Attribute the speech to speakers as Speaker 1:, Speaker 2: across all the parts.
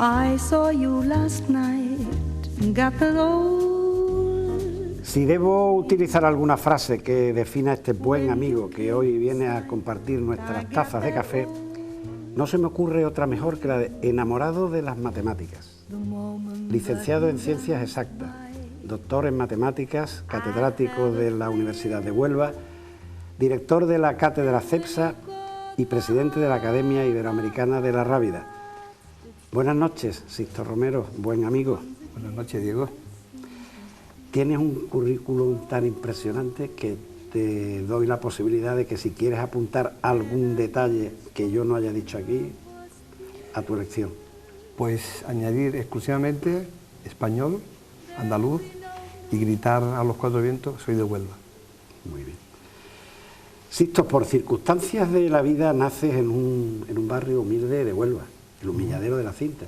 Speaker 1: I saw you last night, got the gold.
Speaker 2: Si debo utilizar alguna frase que defina a este buen amigo que hoy viene a compartir nuestras tazas de café, no se me ocurre otra mejor que la de enamorado de las matemáticas. Licenciado en Ciencias Exactas, doctor en Matemáticas, catedrático de la Universidad de Huelva, director de la Cátedra CEPSA y presidente de la Academia Iberoamericana de la Rábida. Buenas noches, Sixto Romero, buen amigo.
Speaker 3: Buenas noches, Diego.
Speaker 2: Tienes un currículum tan impresionante que te doy la posibilidad de que si quieres apuntar algún detalle que yo no haya dicho aquí, a tu elección.
Speaker 3: Pues añadir exclusivamente español, andaluz y gritar a los cuatro vientos, soy de Huelva.
Speaker 2: Muy bien. Sixto, por circunstancias de la vida naces en un barrio humilde de Huelva, el Humilladero de la Cinta,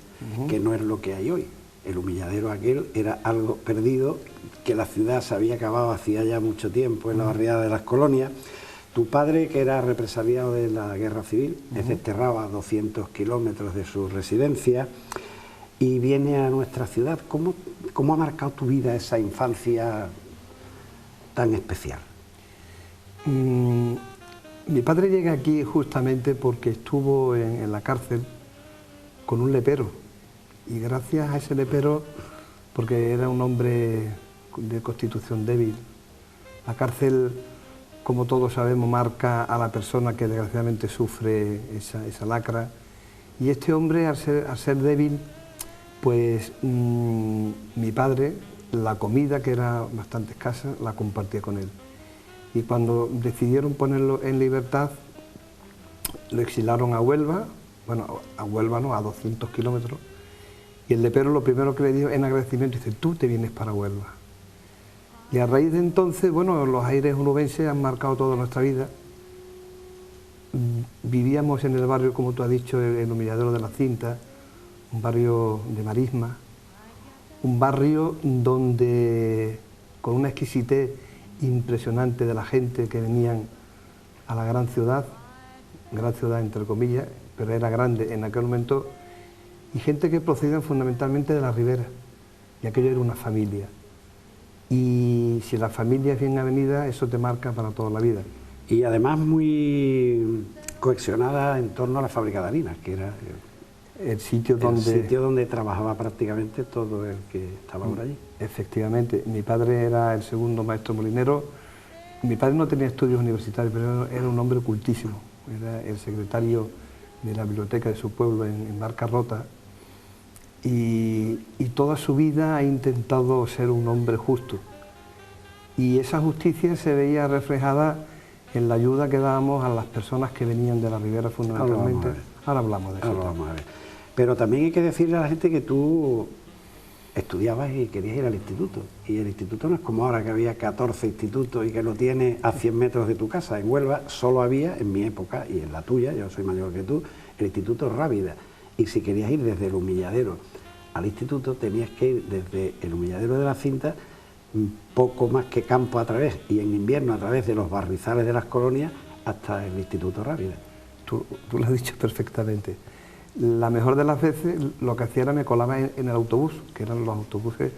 Speaker 2: que no es lo que hay hoy. El humilladero aquel era algo perdido, que la ciudad se había acabado hacía ya mucho tiempo en la barriada de las colonias. Tu padre, que era represaliado de la guerra civil, es desterrado a 200 kilómetros de su residencia y viene a nuestra ciudad. ¿Cómo ha marcado tu vida esa infancia tan especial?
Speaker 3: Mi padre llega aquí justamente porque estuvo en la cárcel con un lepero. Y gracias a ese lepero, porque era un hombre de constitución débil, la cárcel, como todos sabemos, marca a la persona que desgraciadamente sufre esa lacra. Y este hombre, al ser débil, pues mi padre, la comida, que era bastante escasa, la compartía con él. Y cuando decidieron ponerlo en libertad, lo exilaron a Huelva, bueno, a Huelva no, a 200 kilómetros, y el lepero lo primero que le dijo en agradecimiento, dice, tú te vienes para Huelva. Y a raíz de entonces, bueno, los aires onubenses han marcado toda nuestra vida. Vivíamos en el barrio, como tú has dicho, el Humilladero de la Cinta, un barrio de marisma, un barrio donde, con una exquisitez impresionante de la gente que venían a la gran ciudad entre comillas, pero era grande en aquel momento, y gente que procedían fundamentalmente de la ribera, y aquello era una familia. Y si la familia es bien avenida, eso te marca para toda la vida.
Speaker 2: Y además muy cohesionada en torno a la fábrica de harinas, que era
Speaker 3: el sitio
Speaker 2: donde trabajaba prácticamente todo el que estaba por allí.
Speaker 3: Efectivamente, mi padre era el segundo maestro molinero. Mi padre no tenía estudios universitarios, pero era un hombre cultísimo. Era el secretario de la biblioteca de su pueblo en Barcarrota. Y toda su vida ha intentado ser un hombre justo. Y esa justicia se veía reflejada en la ayuda que dábamos a las personas que venían de la ribera fundamentalmente. Ahora hablamos de eso.
Speaker 2: Ahora vamos a ver. Pero también hay que decirle a la gente que tú estudiabas y querías ir al instituto. Y el instituto no es como ahora, que había 14 institutos y que lo tienes a 100 metros de tu casa. En Huelva solo había, en mi época y en la tuya, yo soy mayor que tú, el Instituto Rábida. Y si querías ir desde el Humilladero al instituto, tenías que ir desde el Humilladero de la Cinta, un poco más que campo a través, y en invierno a través de los barrizales de las colonias, hasta el Instituto Rábida.
Speaker 3: Tú lo has dicho perfectamente. La mejor de las veces lo que hacía era me colaba en el autobús, que eran los autobuses,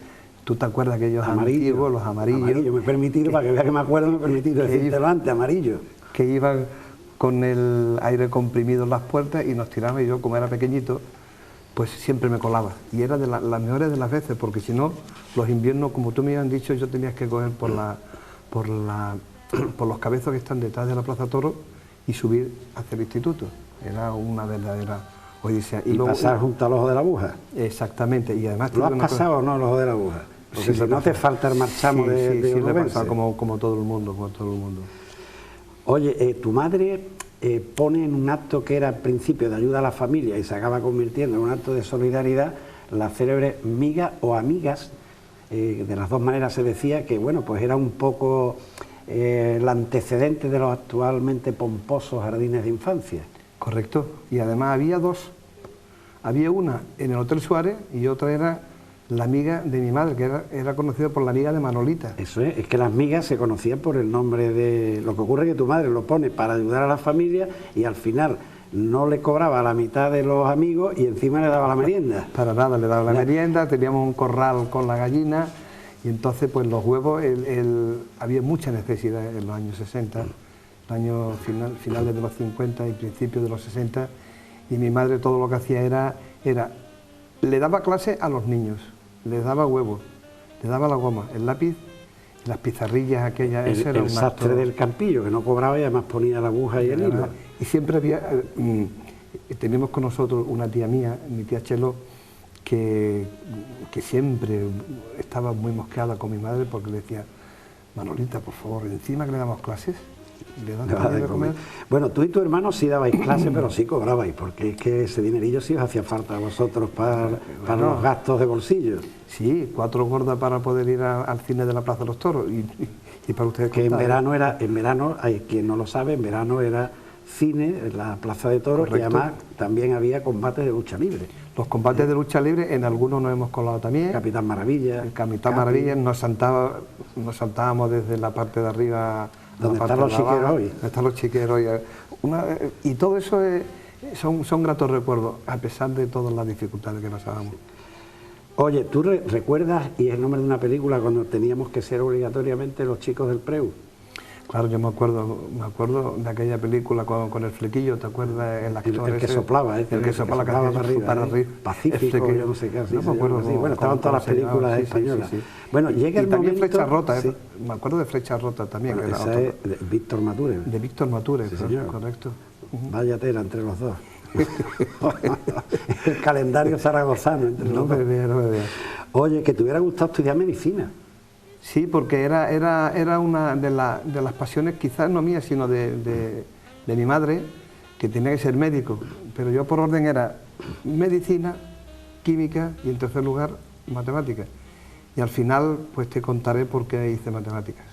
Speaker 3: tú te acuerdas que aquellos antiguos, los amarillos.
Speaker 2: Amarillo, me he permitido, para que veas que me acuerdo, me he permitido decírtelo antes, amarillo.
Speaker 3: Que iban con el aire comprimido en las puertas y nos tiraban, y yo, como era pequeñito, pues siempre me colaba. Y era de las mejores de las veces, porque si no, los inviernos, como tú me habías dicho, yo tenías que coger por los cabezos que están detrás de la Plaza Toro y subir hacia el instituto. Era una verdadera odisea.
Speaker 2: Y luego, pasar junto al ojo de la aguja.
Speaker 3: Exactamente. Y además,
Speaker 2: ¿lo has pasado o no el ojo de la aguja? Porque si no te falta el marchamo de
Speaker 3: sí, lo he pasado como todo el mundo,
Speaker 2: Oye, tu madre pone en un acto que era al principio de ayuda a la familia y se acaba convirtiendo en un acto de solidaridad, las célebres migas o amigas. De las dos maneras se decía que, bueno, pues era un poco el antecedente de los actualmente pomposos jardines de infancia.
Speaker 3: Correcto, y además había dos. Había una en el Hotel Suárez y otra era la amiga de mi madre, que era conocida por la amiga de Manolita.
Speaker 2: Eso es que las migas se conocían por el nombre de... Lo que ocurre es que tu madre lo pone para ayudar a la familia y al final no le cobraba la mitad de los amigos y encima le daba la merienda.
Speaker 3: Para nada, le daba la merienda, teníamos un corral con la gallina y entonces pues los huevos, había mucha necesidad en los años 60, años finales de los 50 y principios de los 60, y mi madre todo lo que hacía era le daba clase a los niños, les daba huevos, le daba la goma, el lápiz, las pizarrillas aquellas.
Speaker 2: El sastre del Campillo, que no cobraba y además ponía la aguja y el hilo.
Speaker 3: Y siempre había, teníamos con nosotros una tía mía, mi tía Chelo, que siempre estaba muy mosqueada con mi madre porque le decía: Manolita, por favor, encima que le damos clases, le dan también de comer.
Speaker 2: Bueno, tú y tu hermano sí dabais clases, pero sí cobrabais, porque es que ese dinerillo sí os hacía falta a vosotros para los gastos de bolsillo.
Speaker 3: Sí, 4 gordas para poder ir al cine de la Plaza de los Toros y para ustedes
Speaker 2: que
Speaker 3: contar,
Speaker 2: en verano, hay quien no lo sabe, en verano era cine en la Plaza de Toros. Correcto. Y además también había combates de lucha libre.
Speaker 3: Los combates de lucha libre, en algunos nos hemos colado también.
Speaker 2: Capitán Maravilla.
Speaker 3: El Capitán Maravilla, nos saltábamos desde la parte de arriba.
Speaker 2: ¿Dónde están los chiqueros hoy?
Speaker 3: ¿Dónde están los chiqueros hoy? Y todo eso son gratos recuerdos, a pesar de todas las dificultades que pasábamos.
Speaker 2: Oye, ¿tú recuerdas, y es el nombre de una película, cuando teníamos que ser obligatoriamente los chicos del Preu?
Speaker 3: Claro, yo me acuerdo de aquella película con el flequillo, ¿te acuerdas? El actor
Speaker 2: el que
Speaker 3: ese,
Speaker 2: soplaba,
Speaker 3: el que soplaba
Speaker 2: para arriba, Pacífico, yo no sé qué, así.
Speaker 3: No me acuerdo.
Speaker 2: Bueno, estaban todas las películas españolas. Sí. Bueno, llega el
Speaker 3: también
Speaker 2: momento...
Speaker 3: Flecha Rota,
Speaker 2: sí.
Speaker 3: Me acuerdo de Flecha Rota también.
Speaker 2: Bueno, esa es de Víctor Mature.
Speaker 3: De Víctor Mature,
Speaker 2: sí, señor.
Speaker 3: Correcto.
Speaker 2: Vaya tela entre los dos. El calendario zaragozano entre los dos.
Speaker 3: No me veas.
Speaker 2: Oye, que te hubiera gustado estudiar medicina.
Speaker 3: Sí, porque era una de las pasiones, quizás no mías, sino de mi madre, que tenía que ser médico, pero yo por orden era medicina, química y en tercer lugar matemáticas. Y al final pues te contaré por qué hice matemáticas.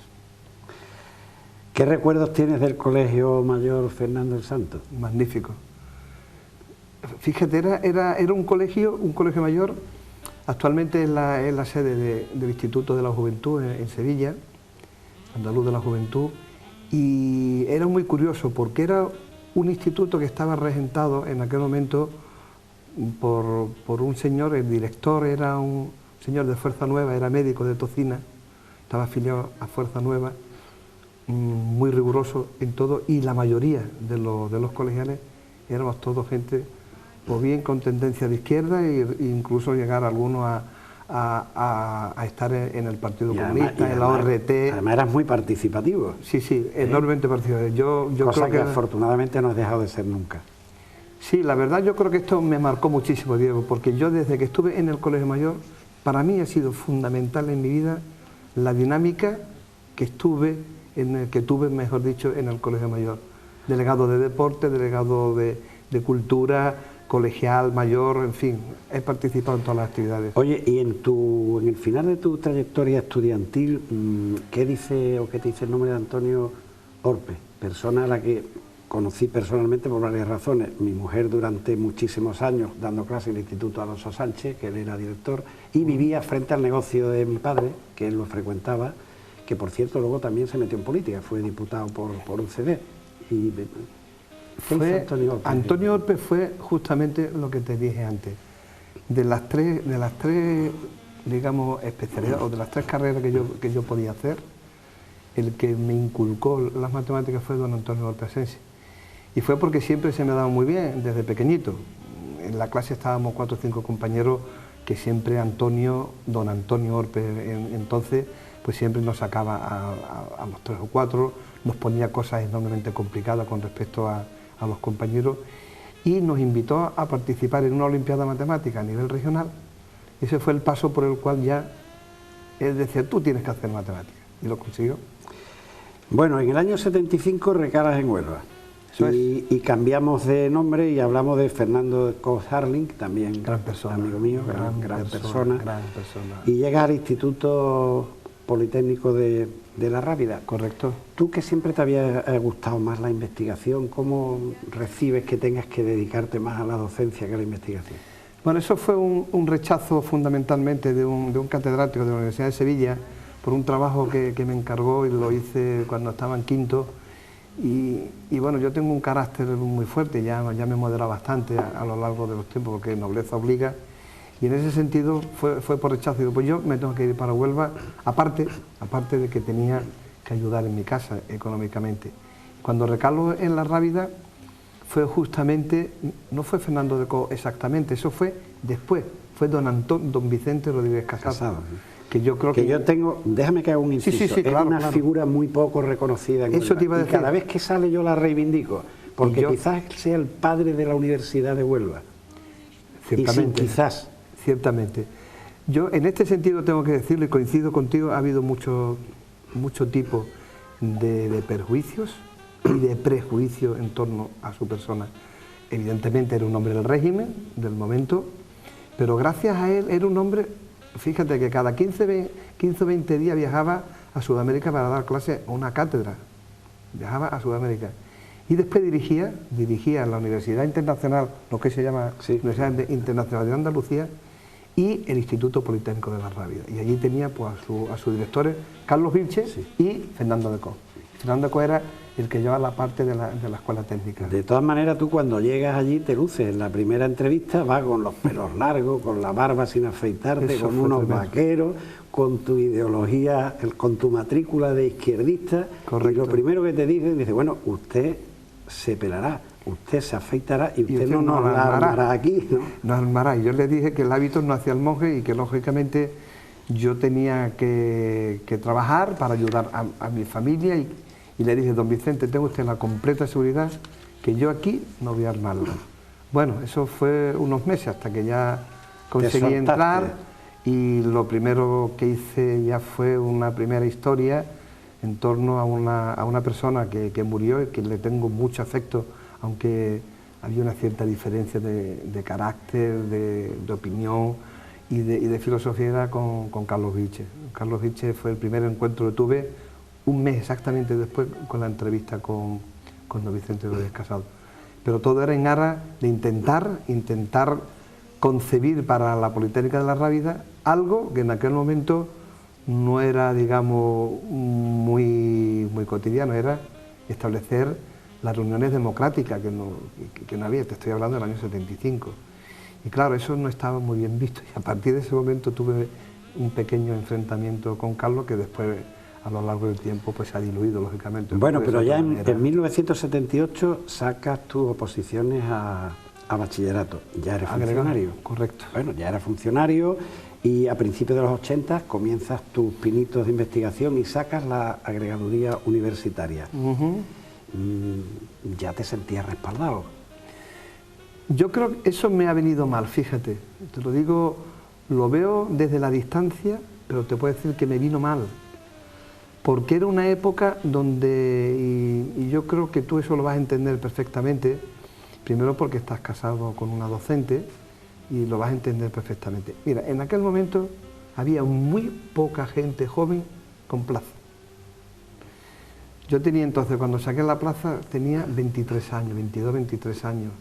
Speaker 2: ¿Qué recuerdos tienes del Colegio Mayor Fernando el Santo?
Speaker 3: Magnífico. Fíjate, era un colegio mayor. Actualmente es la sede del Instituto de la Juventud en Sevilla, Andaluz de la Juventud, y era muy curioso porque era un instituto que estaba regentado en aquel momento por un señor, el director era un señor de Fuerza Nueva, era médico de Tocina, estaba afiliado a Fuerza Nueva, muy riguroso en todo, y la mayoría de los colegiales éramos todos gente pues bien con tendencia de izquierda e incluso llegar algunos a estar en el Partido Comunista, en la ORT.
Speaker 2: Además eras muy participativo.
Speaker 3: Sí, enormemente participativo. Yo
Speaker 2: cosa
Speaker 3: creo
Speaker 2: que afortunadamente no has dejado de ser nunca.
Speaker 3: Sí, la verdad yo creo que esto me marcó muchísimo, Diego, porque yo desde que estuve en el Colegio Mayor, para mí ha sido fundamental en mi vida la dinámica que tuve, mejor dicho, en el Colegio Mayor. Delegado de deporte, delegado de cultura, colegial, mayor, en fin, he participado en todas las actividades.
Speaker 2: Oye, y en el final de tu trayectoria estudiantil, ¿qué dice o qué te dice el nombre de Antonio Orpe? Persona a la que conocí personalmente por varias razones. Mi mujer durante muchísimos años dando clases en el Instituto Alonso Sánchez, que él era director, y vivía frente al negocio de mi padre, que él lo frecuentaba, que por cierto luego también se metió en política, fue diputado por UCD. Y
Speaker 3: Antonio Orpe fue justamente lo que te dije antes. De las tres digamos, especialidades, o de las 3 carreras que yo podía hacer, el que me inculcó las matemáticas fue don Antonio Orpe Asensi. Y fue porque siempre se me daba muy bien, desde pequeñito. En la clase estábamos 4 o 5 compañeros que siempre don Antonio Orpe, entonces, pues siempre nos sacaba a los 3 o 4, nos ponía cosas enormemente complicadas con respecto a los compañeros, y nos invitó a participar en una olimpiada matemática a nivel regional. Ese fue el paso por el cual ya él decía: tú tienes que hacer matemáticas, y lo consiguió.
Speaker 2: Bueno, en el año 75 recalas en Huelva. Y cambiamos de nombre y hablamos de Fernando Coz-Harling, también
Speaker 3: gran persona,
Speaker 2: amigo mío, gran persona. Y llegas al Instituto Politécnico de La Rábida.
Speaker 3: Correcto.
Speaker 2: Tú, que siempre te había gustado más la investigación, ¿cómo recibes que tengas que dedicarte más a la docencia que a la investigación?
Speaker 3: Bueno, eso fue un rechazo fundamentalmente de un catedrático de la Universidad de Sevilla por un trabajo que me encargó, y lo hice cuando estaba en quinto, Y bueno, yo tengo un carácter muy fuerte, ya me he moderado bastante a lo largo de los tiempos, porque nobleza obliga, y en ese sentido fue por rechazo. Digo, pues yo me tengo que ir para Huelva, aparte de que tenía que ayudar en mi casa económicamente. Cuando recalo en La Rábida, fue justamente, no fue Fernando de Co exactamente, eso fue después, fue don Vicente Rodríguez Casado. Que yo creo que
Speaker 2: yo tengo, déjame que haga un inciso,
Speaker 3: sí,
Speaker 2: es
Speaker 3: claro,
Speaker 2: una
Speaker 3: claro.
Speaker 2: figura muy poco reconocida en
Speaker 3: Eso
Speaker 2: Huelva,
Speaker 3: te iba a
Speaker 2: y
Speaker 3: decir.
Speaker 2: cada vez que sale yo la reivindico, porque
Speaker 3: yo,
Speaker 2: quizás sea el padre de la Universidad de Huelva.
Speaker 3: Ciertamente,
Speaker 2: y quizás.
Speaker 3: Ciertamente. Yo en este sentido tengo que decirlo, y coincido contigo, ha habido mucho tipo de perjuicios y de prejuicios en torno a su persona. Evidentemente era un hombre del régimen, del momento, pero gracias a él era un hombre, fíjate que cada 15 o 20 días viajaba a Sudamérica para dar clases a una cátedra, viajaba a Sudamérica. Y después dirigía la Universidad Internacional, lo que se llama Universidad Internacional de Andalucía, y el Instituto Politécnico de La Rábida. Y allí tenía pues, a sus directores, Carlos Vilches y Fernando de Co. Fernando de Co era el que lleva la parte de la escuela técnica.
Speaker 2: De todas maneras, tú cuando llegas allí te luces. En la primera entrevista vas con los pelos largos, con la barba sin afeitarte,
Speaker 3: Eso
Speaker 2: con
Speaker 3: fue
Speaker 2: unos
Speaker 3: tremendo.
Speaker 2: Vaqueros, con tu ideología, con tu matrícula de izquierdista.
Speaker 3: Correcto.
Speaker 2: Y lo primero que te dicen, dice, bueno, usted se pelará, usted se afeitará y usted no nos la armará aquí, ¿no?
Speaker 3: Nos armará. Y yo le dije que el hábito no hacía el monje y que lógicamente yo tenía que trabajar para ayudar a mi familia y le dije, don Vicente, tengo usted la completa seguridad que yo aquí no voy a armarlo. Bueno, eso fue unos meses hasta que ya conseguí entrar, y lo primero que hice ya fue una primera historia en torno a una persona que murió y que le tengo mucho afecto, aunque había una cierta diferencia de carácter, de opinión y de filosofía, era con Carlos Vilches. Carlos Vilches fue el primer encuentro que tuve un mes exactamente después con la entrevista con don Vicente Rodríguez Casado. Pero todo era en aras de intentar concebir para la Politécnica de La Rábida algo que en aquel momento no era, digamos, muy cotidiano, era establecer las reuniones democráticas que no había, te estoy hablando del año 75. Y claro, eso no estaba muy bien visto, y a partir de ese momento tuve un pequeño enfrentamiento con Carlos que después, a lo largo del tiempo, pues se ha diluido, lógicamente.
Speaker 2: Bueno, pero ya en 1978 sacas tus oposiciones a bachillerato, ya eres funcionario.
Speaker 3: Correcto.
Speaker 2: Bueno, ya eres funcionario y a principios de los 80 comienzas tus pinitos de investigación y sacas la agregaduría universitaria. Ya te sentías respaldado.
Speaker 3: Yo creo que eso me ha venido mal, fíjate, te lo digo, lo veo desde la distancia, pero te puedo decir que me vino mal, porque era una época donde, y yo creo que tú eso lo vas a entender perfectamente, primero porque estás casado con una docente y lo vas a entender perfectamente. Mira, en aquel momento había muy poca gente joven con plaza. Yo tenía entonces, cuando saqué la plaza, tenía 23 años, 22, 23 años.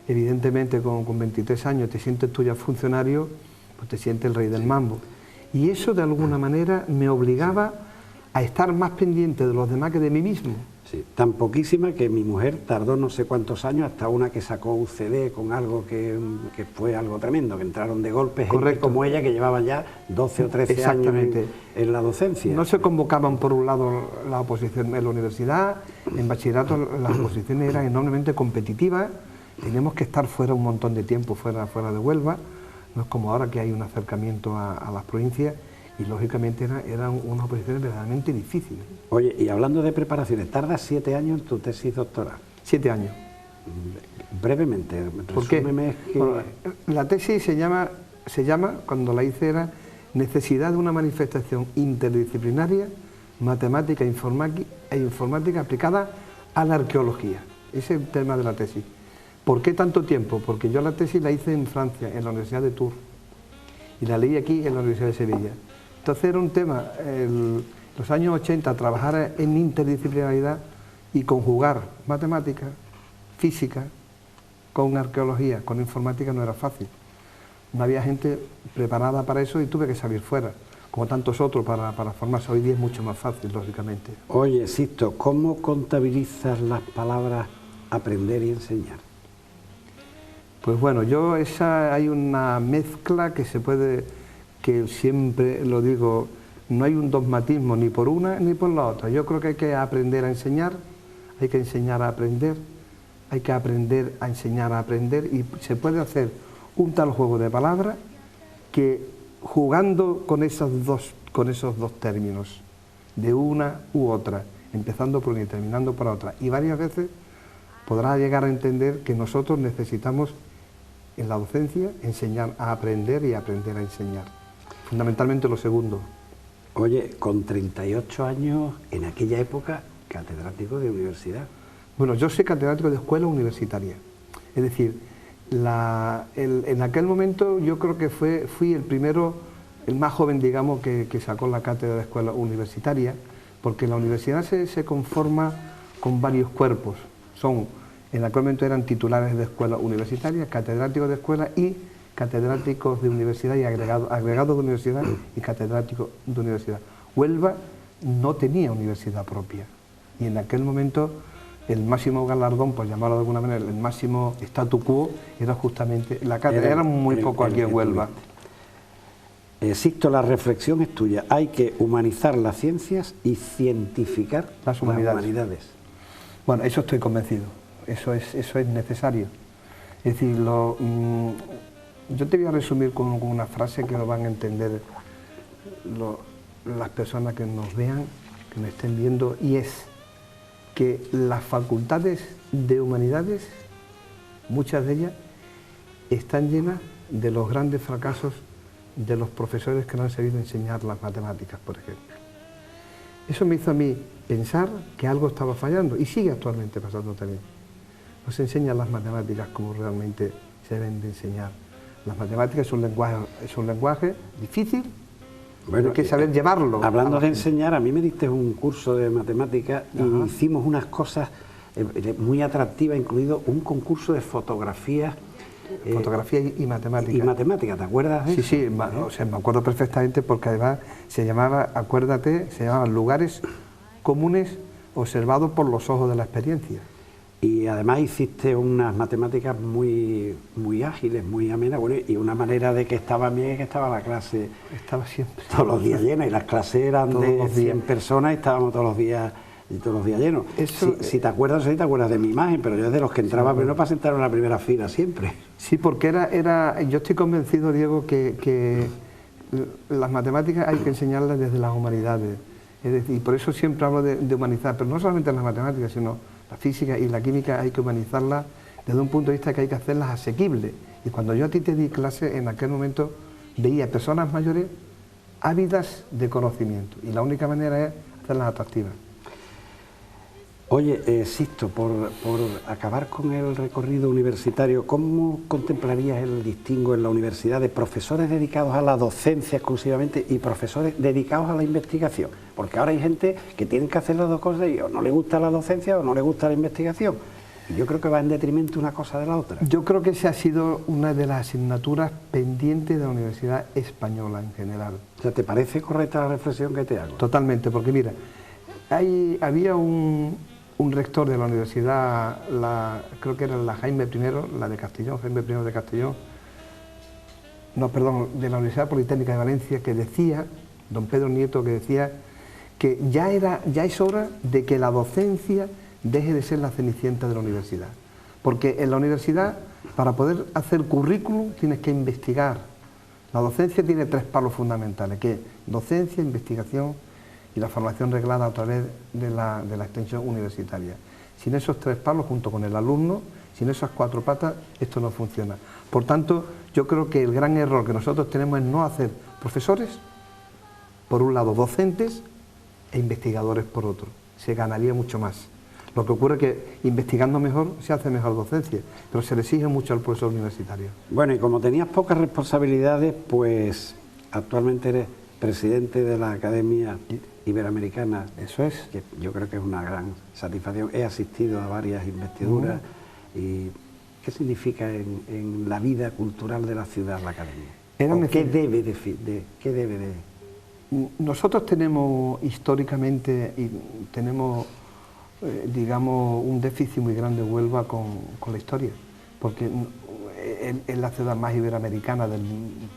Speaker 3: Evidentemente con 23 años te sientes tú ya funcionario, pues te sientes el rey del mambo. Y eso de alguna manera me obligaba a estar más pendiente de los demás que de mí mismo.
Speaker 2: Sí, tan poquísima que mi mujer tardó no sé cuántos años hasta una que sacó un CD con algo que fue algo tremendo, que entraron de golpe gente como ella que llevaban ya 12 o 13 años en la docencia.
Speaker 3: No se convocaban por un lado la oposición en la universidad, en bachillerato las oposiciones eran enormemente competitivas, teníamos que estar fuera un montón de tiempo, fuera de Huelva, no es como ahora que hay un acercamiento a las provincias, y lógicamente eran unas oposiciones verdaderamente difíciles.
Speaker 2: Oye, y hablando de preparaciones, tardas 7 años en tu tesis doctoral.
Speaker 3: 7 años.
Speaker 2: Brevemente, resúmeme.
Speaker 3: Bueno, la tesis se llama, cuando la hice, era necesidad de una manifestación interdisciplinaria, matemática e informática aplicada a la arqueología. Ese es el tema de la tesis. ¿Por qué tanto tiempo? Porque yo la tesis la hice en Francia, en la Universidad de Tours, y la leí aquí en la Universidad de Sevilla. Entonces era un tema, los años 80, trabajar en interdisciplinaridad y conjugar matemática, física, con arqueología, con informática no era fácil. No había gente preparada para eso y tuve que salir fuera. como tantos otros, para formarse. Hoy día es mucho más fácil, lógicamente.
Speaker 2: Oye, Sisto, ¿cómo contabilizas las palabras aprender y enseñar?
Speaker 3: Pues bueno, hay una mezcla que se puede, que siempre lo digo, no hay un dogmatismo ni por una ni por la otra. Yo creo que hay que aprender a enseñar, hay que enseñar a aprender, hay que aprender a enseñar a aprender, y se puede hacer un tal juego de palabras que jugando con esos dos términos, de una u otra, empezando por una y terminando por otra, y varias veces podrá llegar a entender que nosotros necesitamos en la docencia enseñar a aprender y aprender a enseñar. Fundamentalmente lo segundo.
Speaker 2: Oye, con 38 años, en aquella época, catedrático de universidad.
Speaker 3: Bueno, yo soy catedrático de escuela universitaria. Es decir, en aquel momento yo creo que fui el primero, el más joven, digamos, que sacó la cátedra de escuela universitaria, porque la universidad se conforma con varios cuerpos. En aquel momento eran titulares de escuela universitaria, catedráticos de escuela y catedráticos de universidad y agregados de universidad y catedráticos de universidad. Huelva no tenía universidad propia y en aquel momento el máximo galardón, por llamarlo de alguna manera, el máximo statu quo era justamente la cátedra. Eran muy pocos aquí en Huelva.
Speaker 2: Sisto, la reflexión es tuya. Hay que humanizar las ciencias y cientificar las humanidades.
Speaker 3: Bueno, eso estoy convencido. Eso es necesario. Es decir, yo te voy a resumir con una frase que lo van a entender las personas que nos vean, que me estén viendo, y es que las facultades de humanidades, muchas de ellas, están llenas de los grandes fracasos de los profesores que no han sabido enseñar las matemáticas, por ejemplo. Eso me hizo a mí pensar que algo estaba fallando, y sigue actualmente pasando también. No se enseñan las matemáticas como realmente se deben de enseñar. Las matemáticas es un lenguaje difícil, bueno, hay que saber llevarlo.
Speaker 2: Hablando de enseñar, a mí me diste un curso de matemáticas y hicimos unas cosas muy atractivas, incluido un concurso de fotografía.
Speaker 3: Fotografía y matemáticas.
Speaker 2: Y matemáticas, ¿te acuerdas de eso?
Speaker 3: Sí, o sea, me acuerdo perfectamente, porque además se llamaba, acuérdate, se llamaban lugares comunes observados por los ojos de la experiencia.
Speaker 2: Y además hiciste unas matemáticas muy ágiles, muy amenas, bueno, y una manera de que estaba bien es que estaba la clase...
Speaker 3: Estaba siempre.
Speaker 2: Todos los días llena, y las clases eran de 100 personas y estábamos todos los días llenos. Eso, si te acuerdas de mi imagen, pero yo es de los que entraba primero para sentar en la primera fila siempre.
Speaker 3: Sí, porque yo estoy convencido, Diego, que las matemáticas hay que enseñarlas desde las humanidades. Es decir, y por eso siempre hablo de humanizar, pero no solamente las matemáticas, sino la física y la química hay que humanizarlas desde un punto de vista que hay que hacerlas asequibles. Y cuando yo a ti te di clase, en aquel momento veía personas mayores ávidas de conocimiento, y la única manera es hacerlas atractivas.
Speaker 2: Oye, Sisto, por acabar con el recorrido universitario, ¿cómo contemplarías el distingo en la universidad de profesores dedicados a la docencia exclusivamente y profesores dedicados a la investigación? Porque ahora hay gente que tiene que hacer las dos cosas y o no le gusta la docencia o no le gusta la investigación. Y yo creo que va en detrimento una cosa de la otra. Yo creo que esa ha sido una de las asignaturas pendientes de la Universidad Española en general. O sea, ¿te parece correcta la reflexión que te hago? Totalmente, porque mira, había un rector de la universidad, creo que era la Jaime I, la de Castellón, Jaime I de Castellón, no, perdón, de la Universidad Politécnica de Valencia, que decía, don Pedro Nieto, que decía que ya es hora de que la docencia deje de ser la cenicienta de la universidad. Porque en la universidad, para poder hacer currículum, tienes que investigar. La docencia tiene 3 palos fundamentales, que es docencia, investigación y la formación reglada a través de la extensión universitaria. Sin esos 3 palos, junto con el alumno, sin esas 4 patas, esto no funciona. Por tanto, yo creo que el gran error que nosotros tenemos es no hacer profesores, por un lado docentes, e investigadores por otro. Se ganaría mucho más. Lo que ocurre es que investigando mejor se hace mejor docencia, pero se le exige mucho al profesor universitario. Bueno, y como tenías pocas responsabilidades, pues actualmente eres presidente de la Academia Iberoamericana. Eso es. Que yo creo que es una gran satisfacción. He asistido a varias investiduras. ¿Y qué significa en la vida cultural de la ciudad la Academia? ¿Qué debe de
Speaker 3: Nosotros tenemos históricamente y tenemos, digamos, un déficit muy grande en Huelva con la historia, porque es la ciudad más iberoamericana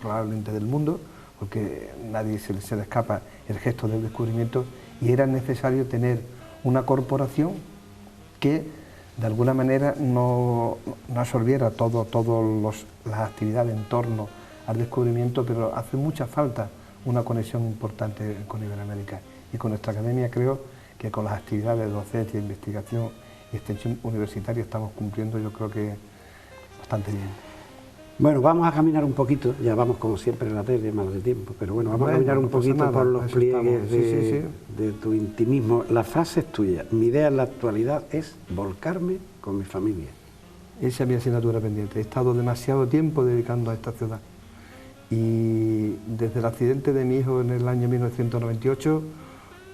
Speaker 3: probablemente del mundo, porque nadie se le escapa el gesto del descubrimiento, y era necesario tener una corporación que de alguna manera no absorbiera todas las actividades en torno al descubrimiento, pero hace mucha falta una conexión importante con Iberoamérica. Y con nuestra academia creo que con las actividades de docencia, investigación y extensión universitaria estamos cumpliendo, yo creo que bastante bien.
Speaker 2: Bueno, vamos a caminar un poquito, ya vamos como siempre en la tele, mal de tiempo, pero bueno, vamos a caminar un poquito por los pliegues de tu intimismo. La frase es tuya: mi idea en la actualidad es volcarme con mi familia.
Speaker 3: Esa es mi asignatura pendiente. He estado demasiado tiempo dedicando a esta ciudad. Y desde el accidente de mi hijo en el año 1998,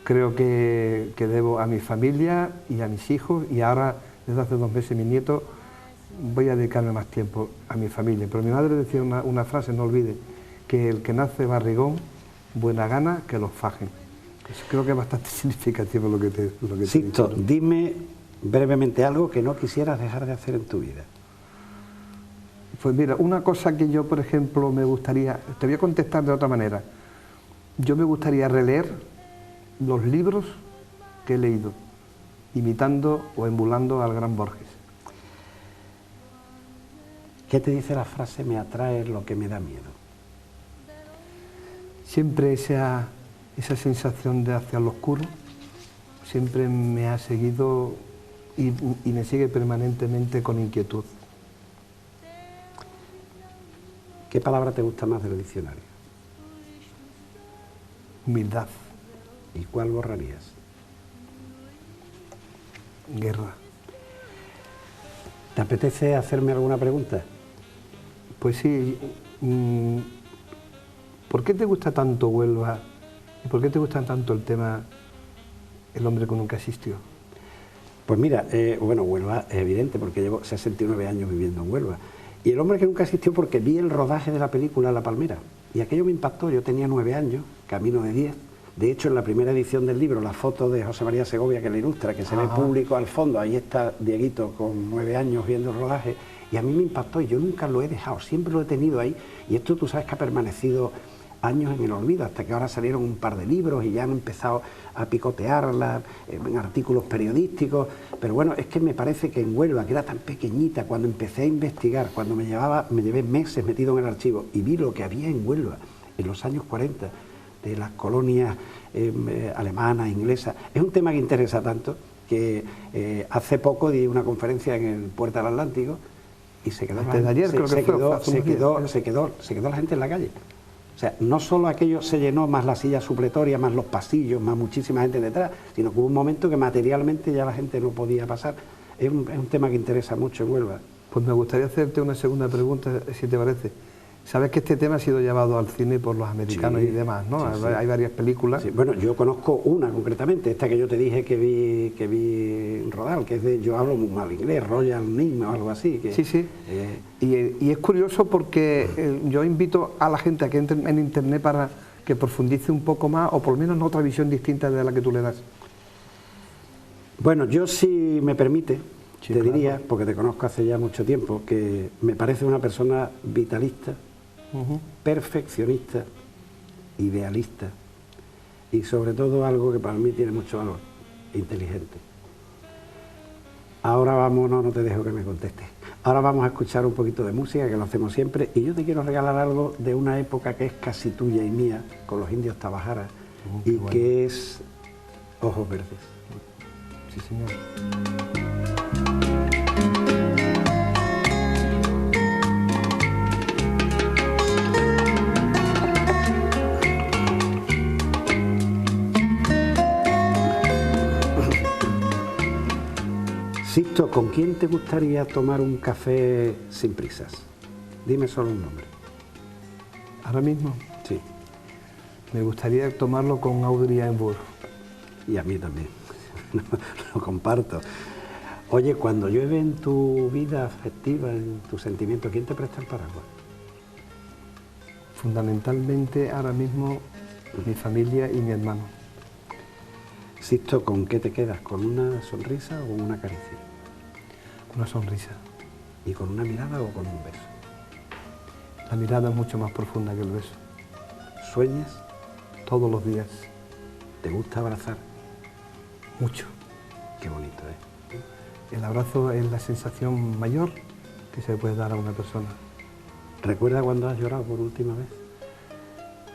Speaker 3: creo que debo a mi familia y a mis hijos, y ahora, desde hace 2 meses, mis nietos, voy a dedicarme más tiempo a mi familia. Pero mi madre decía una frase, no olvide, que el que nace barrigón, buena gana que los fajen. Eso creo que es bastante significativo lo que te
Speaker 2: Sixto,
Speaker 3: digo.
Speaker 2: dime brevemente algo que no quisieras dejar de hacer en tu vida.
Speaker 3: Pues mira, una cosa que yo, por ejemplo, me gustaría... Te voy a contestar de otra manera. Yo me gustaría releer los libros que he leído, imitando o emulando al gran Borges.
Speaker 2: ¿Qué te dice la frase me atrae lo que me da miedo?
Speaker 3: Siempre esa sensación de hacia lo oscuro, siempre me ha seguido y me sigue permanentemente con inquietud.
Speaker 2: ¿Qué palabra te gusta más del diccionario?
Speaker 3: Humildad.
Speaker 2: ¿Y cuál borrarías?
Speaker 3: Guerra.
Speaker 2: ¿Te apetece hacerme alguna pregunta?
Speaker 3: Pues sí. ¿Por qué te gusta tanto Huelva? ¿Y por qué te gusta tanto el tema El hombre que nunca existió?
Speaker 2: Pues mira, bueno, Huelva es evidente porque llevo 69 años viviendo en Huelva. Y El hombre que nunca existió porque vi el rodaje de la película La Palmera. Y aquello me impactó. Yo tenía 9 años, camino de 10. De hecho, en la primera edición del libro, la foto de José María Segovia que la ilustra, que se ve público al fondo, ahí está Dieguito con 9 años viendo el rodaje. Y a mí me impactó y yo nunca lo he dejado, siempre lo he tenido ahí. Y esto tú sabes que ha permanecido años en el olvido, hasta que ahora salieron un par de libros y ya han empezado a picotearla en artículos periodísticos. Pero bueno, es que me parece que en Huelva, que era tan pequeñita, cuando empecé a investigar, cuando me llevé meses metido en el archivo y vi lo que había en Huelva en los años 40, de las colonias alemanas, inglesas, es un tema que interesa tanto que hace poco di una conferencia en el Puerta del Atlántico y se quedó la gente en la calle. O sea, no solo aquello se llenó, más la silla supletoria, más los pasillos, más muchísima gente detrás, sino que hubo un momento que materialmente ya la gente no podía pasar. Es un tema que interesa mucho en Huelva.
Speaker 3: Pues me gustaría hacerte una segunda pregunta, si te parece. Sabes que este tema ha sido llevado al cine por los americanos y demás, ¿no? Sí, sí. Hay varias películas.
Speaker 2: Sí, bueno, yo conozco una concretamente, esta que yo te dije que vi en Rodal, que es de, yo hablo muy mal inglés, Royal Name o algo así. Que,
Speaker 3: sí. Y es curioso porque yo invito a la gente a que entre en internet para que profundice un poco más, o por lo menos en otra visión distinta de la que tú le das.
Speaker 2: Bueno, yo si me permite, te diría, porque te conozco hace ya mucho tiempo, que me parece una persona vitalista, perfeccionista, idealista y sobre todo algo que para mí tiene mucho valor, inteligente. Ahora vamos, no te dejo que me contestes. Ahora vamos a escuchar un poquito de música, que lo hacemos siempre, y yo te quiero regalar algo de una época que es casi tuya y mía, con los indios Tabajara, y bueno, que es Ojos Verdes.
Speaker 3: Sí, señor.
Speaker 2: Sixto, ¿con quién te gustaría tomar un café sin prisas? Dime solo un nombre.
Speaker 3: ¿Ahora mismo?
Speaker 2: Sí.
Speaker 3: Me gustaría tomarlo con Audrey Hepburn.
Speaker 2: Y a mí también, lo comparto. Oye, cuando llueve en tu vida afectiva, en tus sentimientos, ¿quién te presta el paraguas?
Speaker 3: Fundamentalmente, ahora mismo, mi familia y mi hermano.
Speaker 2: Sixto, ¿con qué te quedas? ¿Con una sonrisa o con una caricia?
Speaker 3: Una sonrisa.
Speaker 2: ¿Y con una mirada o con un beso?
Speaker 3: La mirada es mucho más profunda que el beso.
Speaker 2: ¿Sueñas?
Speaker 3: Todos los días.
Speaker 2: ¿Te gusta abrazar?
Speaker 3: Mucho.
Speaker 2: Qué bonito es.
Speaker 3: El abrazo es la sensación mayor que se puede dar a una persona.
Speaker 2: ¿Recuerda cuando has llorado por última vez?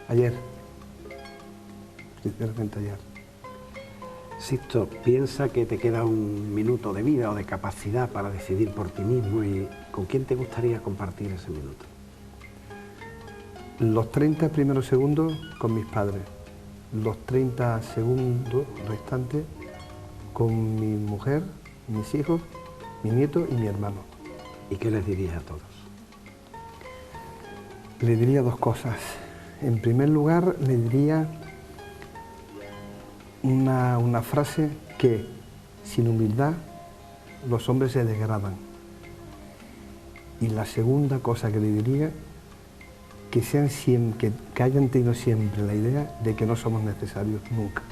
Speaker 3: Ayer. Sinceramente ayer.
Speaker 2: Sixto, piensa que te queda un minuto de vida o de capacidad para decidir por ti mismo y ¿con quién te gustaría compartir ese minuto?
Speaker 3: Los 30 primeros segundos con mis padres, los 30 segundos restantes con mi mujer, mis hijos, mi nieto y mi hermano.
Speaker 2: ¿Y qué les dirías a todos?
Speaker 3: Le diría dos cosas. En primer lugar, le diría una frase que sin humildad los hombres se degradan. Y la segunda cosa que le diría, que hayan tenido siempre la idea de que no somos necesarios nunca.